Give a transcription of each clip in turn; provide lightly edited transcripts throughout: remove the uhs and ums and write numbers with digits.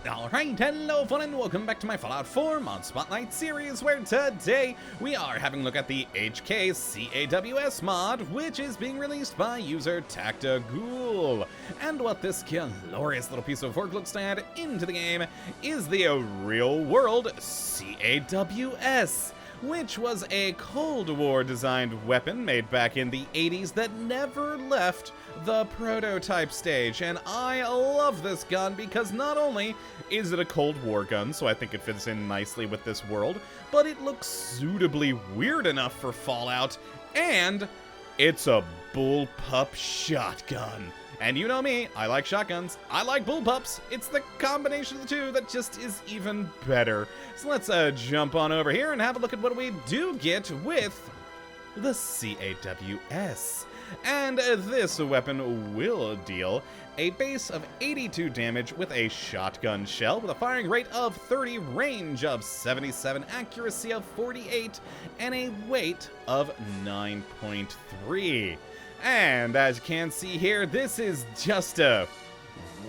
Alright, hello fun and welcome back to my Fallout 4 Mod Spotlight series, where today we are having a look at the HK CAWS mod, which is being released by user Tactaghoul. And what this glorious little piece of work looks to add into the game is the real world CAWS, which was a Cold War designed weapon made back in the 80s that never left the prototype stage. And I love this gun because not only is it a Cold War gun, so I think it fits in nicely with this world, but it looks suitably weird enough for Fallout, and it's a Bullpup shotgun. And you know me, I like shotguns, I like bullpups. It's the combination of the two that just is even better. So let's jump on over here and have a look at what we do get with the CAWS. And this weapon will deal a base of 82 damage with a shotgun shell with a firing rate of 30, range of 77, accuracy of 48, and a weight of 9.3. And as you can see here, this is just a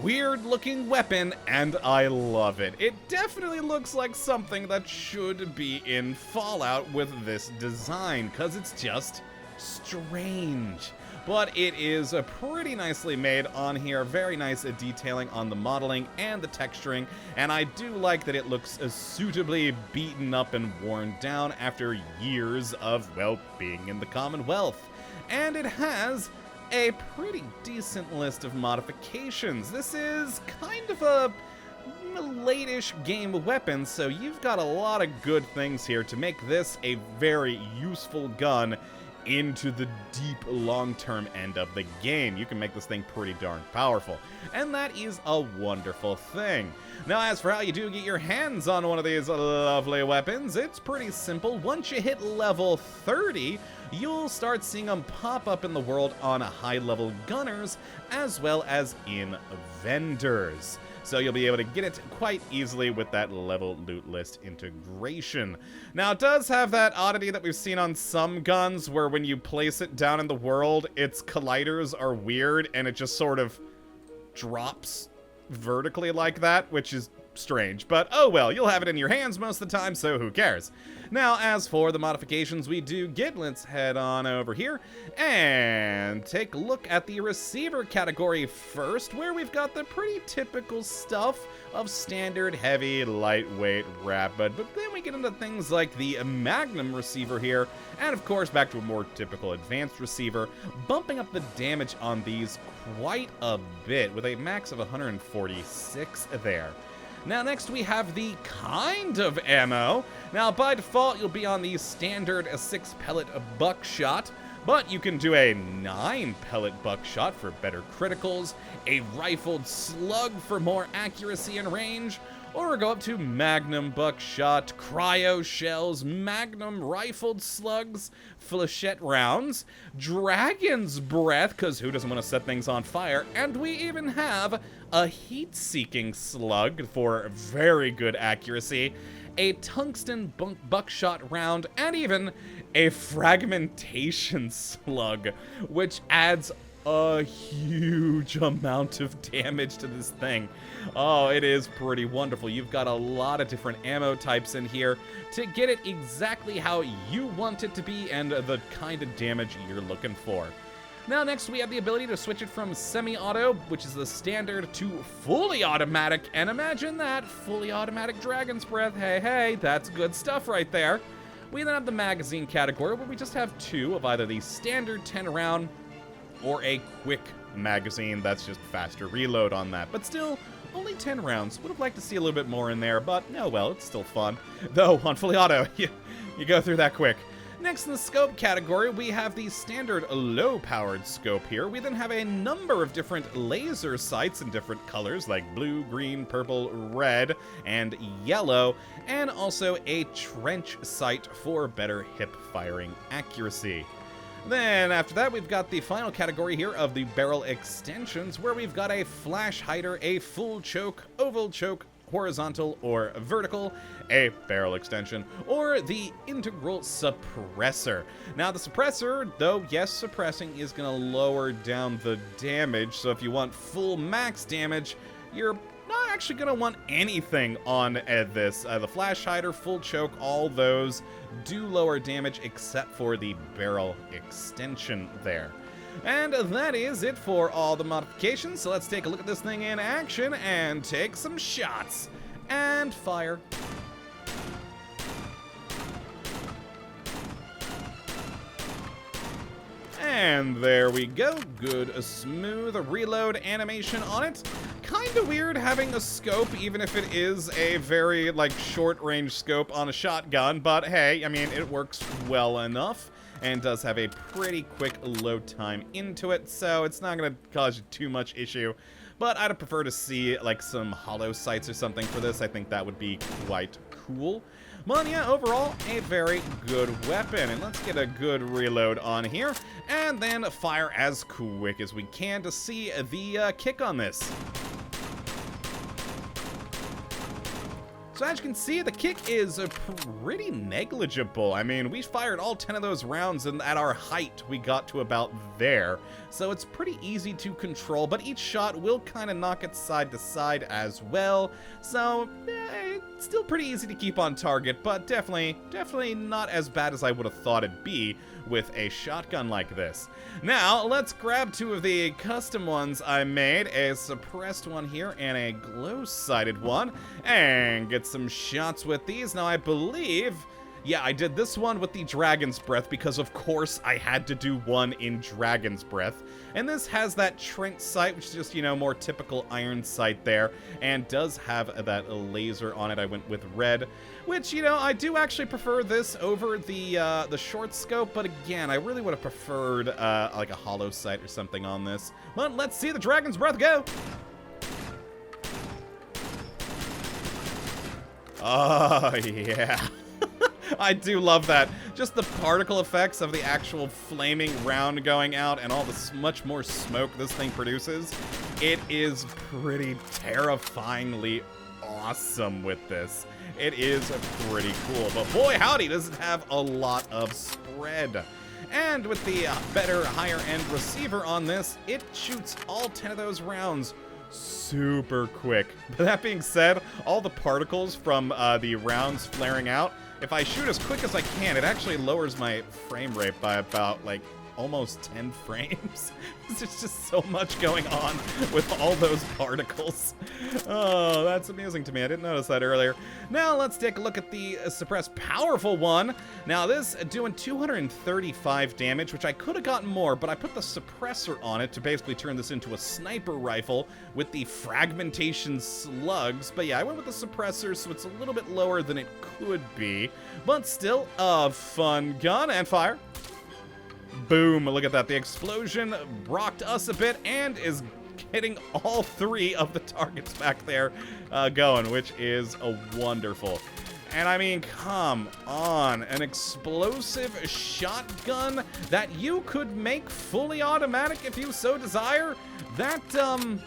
weird looking weapon, and I love it. It definitely looks like something that should be in Fallout with this design, because it's just strange. But it is pretty nicely made on here, very nice detailing on the modeling and the texturing, and I do like that it looks suitably beaten up and worn down after years of, well, being in the Commonwealth. And it has a pretty decent list of modifications. This is kind of a late-ish game weapon, so you've got a lot of good things here to make this a very useful gun into the deep long-term end of the game. You can make this thing pretty darn powerful, and that is a wonderful thing. Now, as for how you do get your hands on one of these lovely weapons, it's pretty simple. Once you hit level 30, you'll start seeing them pop up in the world on high-level gunners, as well as in vendors. So you'll be able to get it quite easily with that level loot list integration. Now, it does have that oddity that we've seen on some guns, where when you place it down in the world, its colliders are weird, and it just sort of drops vertically like that, which is strange. But oh well, you'll have it in your hands most of the time, so who cares? Now, as for the modifications we do get, let's head on over here and take a look at the receiver category first, where we've got the pretty typical stuff of standard heavy, lightweight, rapid, but then we get into things like the Magnum receiver here, and of course back to a more typical advanced receiver, bumping up the damage on these quite a bit with a max of 146 there. Now, next we have the kind of ammo. Now, by default, you'll be on the standard 6-pellet buckshot, but you can do a 9-pellet buckshot for better criticals, a rifled slug for more accuracy and range, or go up to Magnum buckshot, cryo shells, Magnum rifled slugs, flechette rounds, dragon's breath, because who doesn't want to set things on fire, and we even have a heat-seeking slug for very good accuracy, a tungsten buckshot round, and even a fragmentation slug, which adds a huge amount of damage to this thing. Oh, it is pretty wonderful. You've got a lot of different ammo types in here to get it exactly how you want it to be and the kind of damage you're looking for. Now, next we have the ability to switch it from semi-auto, which is the standard, to fully automatic, and imagine that, fully automatic dragon's breath. Hey, that's good stuff right there. We then have the magazine category, where we just have two of either the standard 10-round or a quick magazine. That's just faster reload on that, but still only 10 rounds. Would have liked to see a little bit more in there, but no, well, it's still fun. Though on fully auto, you go through that quick. Next in the scope category, we have the standard low-powered scope here. We then have a number of different laser sights in different colors, like blue, green, purple, red, and yellow, and also a trench sight for better hip-firing accuracy. Then after that, we've got the final category here of the barrel extensions, where we've got a flash hider, a full choke, oval choke, horizontal or vertical, a barrel extension, or the integral suppressor. Now, the suppressor, though, yes, suppressing is going to lower down the damage, so if you want full max damage, you're not actually going to want anything on this. The flash hider, full choke, all those do lower damage except for the barrel extension there. And that is it for all the modifications, so let's take a look at this thing in action and take some shots. And fire. And there we go. Good, smooth reload animation on it. Kinda weird having a scope, even if it is a very, like, short-range scope on a shotgun, but hey, I mean, it works well enough and does have a pretty quick load time into it, so it's not gonna cause you too much issue. But I'd prefer to see, like, some hollow sights or something for this. I think that would be quite cool. But yeah, overall, a very good weapon. And let's get a good reload on here, and then fire as quick as we can to see the kick on this. So as you can see, the kick is pretty negligible. I mean, we fired all 10 of those rounds, and at our height, we got to about there. So it's pretty easy to control, but each shot will kind of knock it side to side as well. So it's still pretty easy to keep on target, but definitely not as bad as I would have thought it'd be with a shotgun like this. Now, let's grab two of the custom ones I made, a suppressed one here and a glow-sighted one, and get some shots with these. Now, I believe, yeah, I did this one with the Dragon's Breath because, of course, I had to do one in Dragon's Breath. And this has that Trent sight, which is just, you know, more typical iron sight there, and does have that laser on it. I went with red, which, you know, I do actually prefer this over the short scope, but again, I really would have preferred, like a hollow sight or something on this. But let's see the Dragon's Breath go! Oh, yeah. I do love that. Just the particle effects of the actual flaming round going out and all the much more smoke this thing produces. It is pretty terrifyingly awesome with this. It is pretty cool, but boy howdy, does it have a lot of spread. And with the better higher end receiver on this, it shoots all 10 of those rounds super quick. But that being said, all the particles from the rounds flaring out, if I shoot as quick as I can, it actually lowers my frame rate by about, like, almost 10 frames. There's just so much going on with all those particles. Oh, that's amusing to me. I didn't notice that earlier. Now, let's take a look at the suppressed powerful one. Now, this doing 235 damage, which I could have gotten more, but I put the suppressor on it to basically turn this into a sniper rifle with the fragmentation slugs. But yeah, I went with the suppressor, so it's a little bit lower than it could be, but still a fun gun. And fire. Boom, look at that. The explosion rocked us a bit and is hitting all three of the targets back there going, which is wonderful. And I mean, come on, an explosive shotgun that you could make fully automatic if you so desire, that'd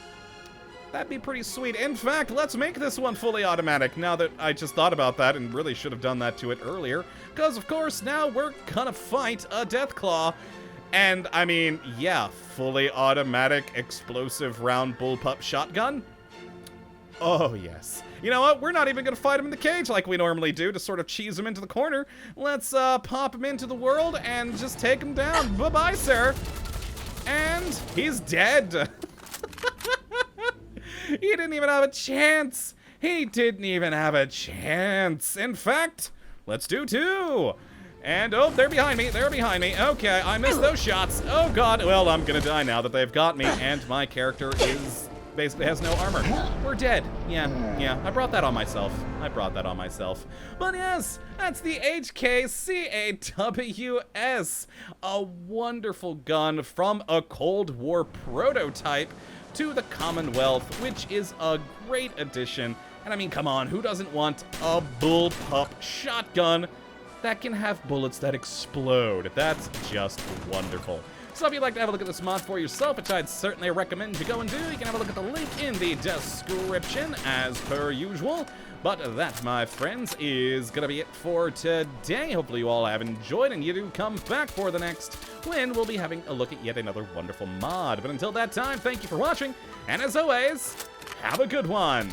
be pretty sweet. In fact, let's make this one fully automatic now that I just thought about that and really should have done that to it earlier. Because, of course, now we're gonna fight a Deathclaw. And, I mean, yeah, fully automatic explosive round bullpup shotgun. Oh, yes. You know what? We're not even gonna fight him in the cage like we normally do to sort of cheese him into the corner. Let's pop him into the world and just take him down. Bye-bye, sir. And he's dead. He didn't even have a chance. He didn't even have a chance. In fact, let's do two. And, oh, they're behind me. They're behind me. Okay, I missed those shots. Oh, God. Well, I'm gonna die now that they've got me, and my character is basically has no armor. We're dead. Yeah, I brought that on myself. But yes, that's the HK CAWS. A wonderful gun from a Cold War prototype to the Commonwealth, which is a great addition. And I mean, come on, who doesn't want a bullpup shotgun that can have bullets that explode? That's just wonderful. So if you'd like to have a look at this mod for yourself, which I'd certainly recommend you go and do, you can have a look at the link in the description as per usual. But that, my friends, is gonna be it for today. Hopefully you all have enjoyed and you do come back for the next, when we'll be having a look at yet another wonderful mod. But until that time, thank you for watching, and as always, have a good one!